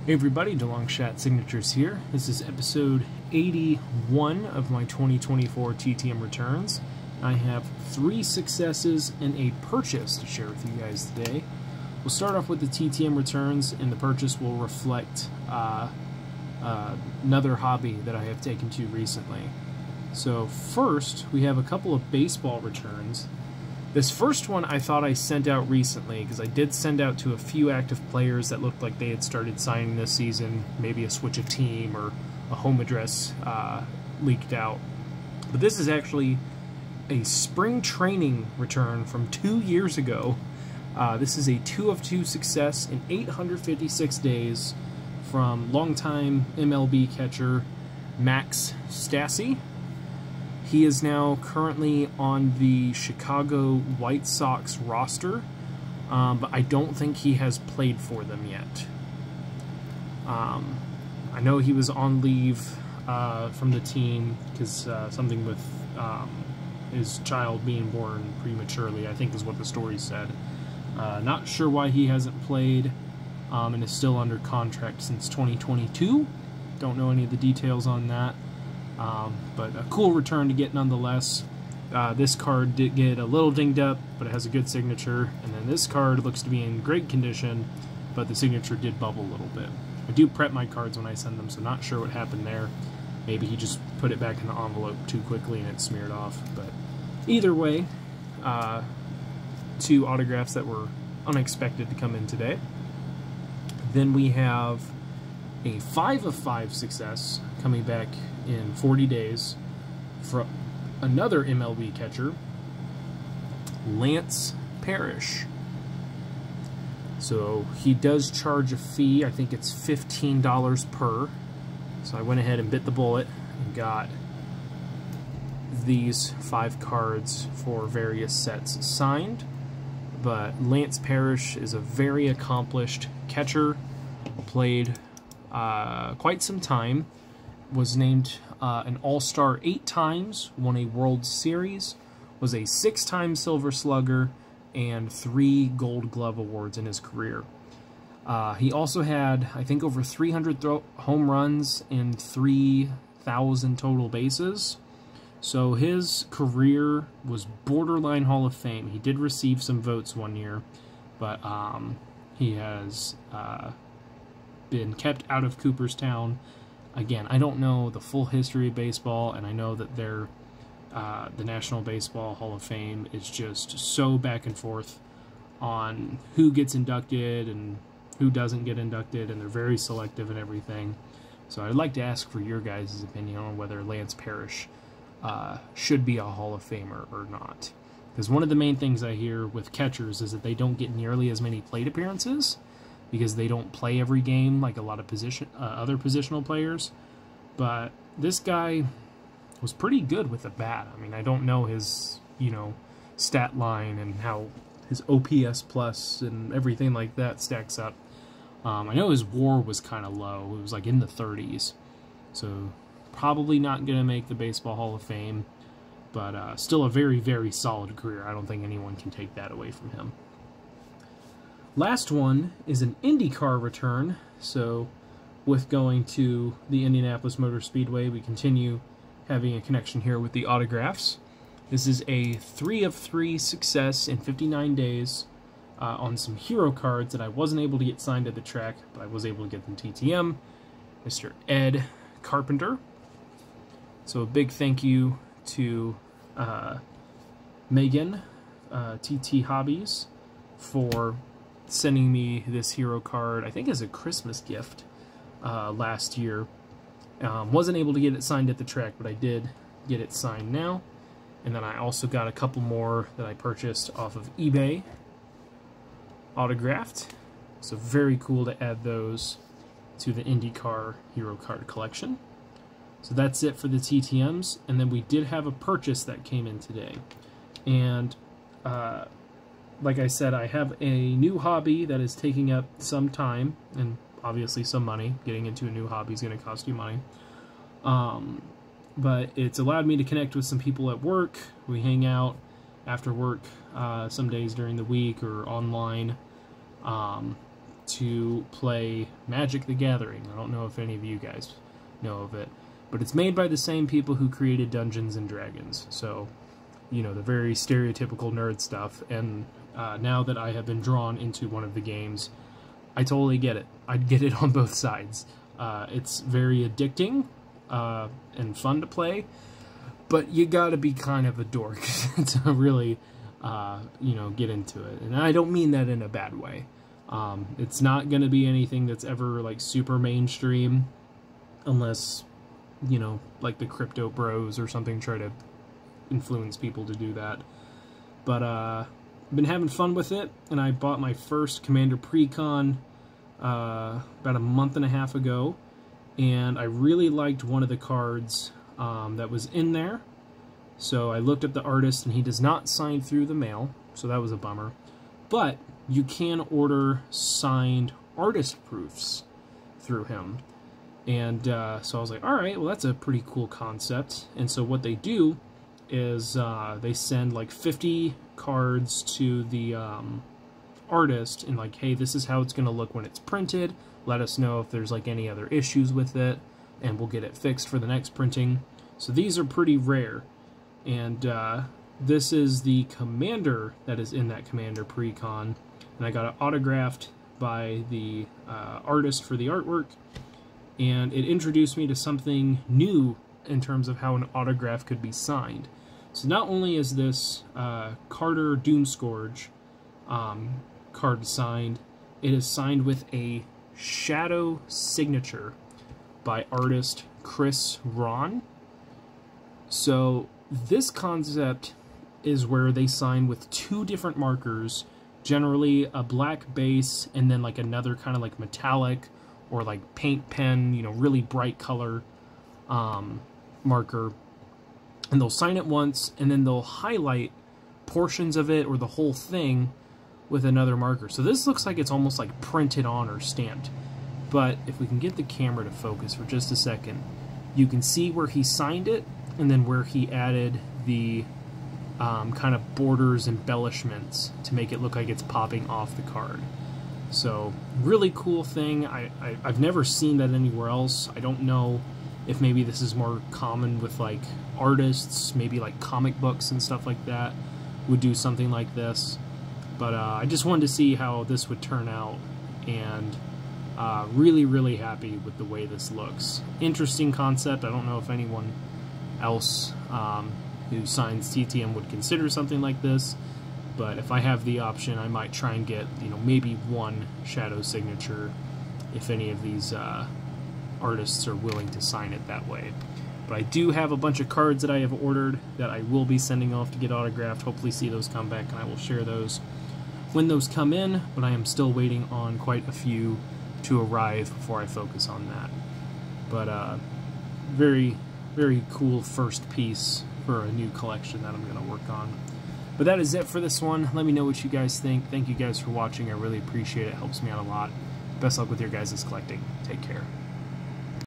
Hey everybody, DeLongShat Signatures here. This is episode 81 of my 2024 TTM returns. I have 3 successes and a purchase to share with you guys today. We'll start off with the TTM returns, and the purchase will reflect another hobby that I have taken to recently. So first, we have a couple of baseball returns. This first one I thought I sent out recently, because I did send out to a few active players that looked like they had started signing this season, maybe a switch of team or a home address leaked out. But this is actually a spring training return from 2 years ago. This is a 2 of 2 success in 856 days from longtime MLB catcher Max Stassi. He is now currently on the Chicago White Sox roster, but I don't think he has played for them yet. I know he was on leave from the team because something with his child being born prematurely, I think is what the story said. Not sure why he hasn't played and is still under contract since 2022. Don't know any of the details on that. But a cool return to get nonetheless. This card did get a little dinged up, but it has a good signature. And then this card looks to be in great condition, but the signature did bubble a little bit. I do prep my cards when I send them, so not sure what happened there. Maybe he just put it back in the envelope too quickly and it smeared off. But either way, 2 autographs that were unexpected to come in today. Then we have a 5 of 5 success coming back in 40 days from another MLB catcher, Lance Parrish. So he does charge a fee. I think it's $15 per. So I went ahead and bit the bullet and got these 5 cards for various sets signed. But Lance Parrish is a very accomplished catcher, played quite some time, was named an All-Star 8 times, won a World Series, was a 6-time Silver Slugger, and 3 Gold Glove awards in his career. He also had, I think, over 300 home runs and 3,000 total bases. So his career was borderline Hall of Fame. He did receive some votes one year, but he has been kept out of Cooperstown. Again, I don't know the full history of baseball, and I know that the National Baseball Hall of Fame is just so back and forth on who gets inducted and who doesn't get inducted, and they're very selective and everything. So I'd like to ask for your guys' opinion on whether Lance Parrish should be a Hall of Famer or not. Because one of the main things I hear with catchers is that they don't get nearly as many plate appearances, because they don't play every game like a lot of other positional players. But this guy was pretty good with the bat. I mean, I don't know his, stat line and how his OPS plus and everything like that stacks up. I know his WAR was kind of low. It was like in the 30s. So probably not going to make the Baseball Hall of Fame, but still a very, very solid career. I don't think anyone can take that away from him. Last one is an IndyCar return. So with going to the Indianapolis Motor Speedway, we continue having a connection here with the autographs. This is a 3 of 3 success in 59 days on some hero cards that I wasn't able to get signed at the track, but I was able to get them TTM. Mr. Ed Carpenter. So a big thank you to Megan, TT Hobbies, for sending me this hero card, I think as a Christmas gift last year. Wasn't able to get it signed at the track, but I did get it signed now. And then I also got a couple more that I purchased off of eBay, autographed. So very cool to add those to the IndyCar hero card collection. So that's it for the TTMs. And then we did have a purchase that came in today. And like I said, I have a new hobby that is taking up some time and obviously some money. Getting into a new hobby is going to cost you money. But it's allowed me to connect with some people at work. We hang out after work some days during the week or online. to play Magic the Gathering. I don't know if any of you guys know of it, but it's made by the same people who created Dungeons and Dragons. So, you know, the very stereotypical nerd stuff. And now that I have been drawn into one of the games, I totally get it. I get it on both sides. It's very addicting and fun to play, but you gotta be kind of a dork to really, you know, get into it. And I don't mean that in a bad way. It's not gonna be anything that's ever, like, super mainstream, unless, you know, like the crypto bros or something try to influence people to do that. But, I've been having fun with it, and I bought my first Commander Precon about a month and a half ago, and I really liked one of the cards that was in there. So I looked up the artist, and he does not sign through the mail, so that was a bummer. But you can order signed artist proofs through him. And so I was like, all right, well, that's a pretty cool concept. And so what they do is they send like 50 cards to the artist and like, hey, this is how it's going to look when it's printed. Let us know if there's like any other issues with it, and we'll get it fixed for the next printing. So these are pretty rare. And this is the commander that is in that Commander Precon. And I got it autographed by the artist for the artwork. And it introduced me to something new in terms of how an autograph could be signed. So not only is this Carter Doomscourge card signed, it is signed with a shadow signature by artist Chris Ron. So this concept is where they sign with two different markers, generally a black base and then like another kind of like metallic or like paint pen, you know, really bright color marker. And they'll sign it once, and then they'll highlight portions of it or the whole thing with another marker. So this looks like it's almost like printed on or stamped. But if we can get the camera to focus for just a second, you can see where he signed it and then where he added the kind of borders, embellishments to make it look like it's popping off the card. So really cool thing. I've never seen that anywhere else. I don't know if maybe this is more common with like artists, maybe like comic books and stuff like that would do something like this. But I just wanted to see how this would turn out, and really, really happy with the way this looks. Interesting concept. I don't know if anyone else who signs TTM would consider something like this, but if I have the option, I might try and get, you know, maybe one shadow signature if any of these artists are willing to sign it that way. But I do have a bunch of cards that I have ordered that I will be sending off to get autographed. Hopefully see those come back, and I will share those when those come in, but I am still waiting on quite a few to arrive before I focus on that. But very, very cool first piece for a new collection that I'm going to work on. But that is it for this one. Let me know what you guys think. Thank you guys for watching. I really appreciate it. It helps me out a lot. Best luck with your guys' collecting. Take care.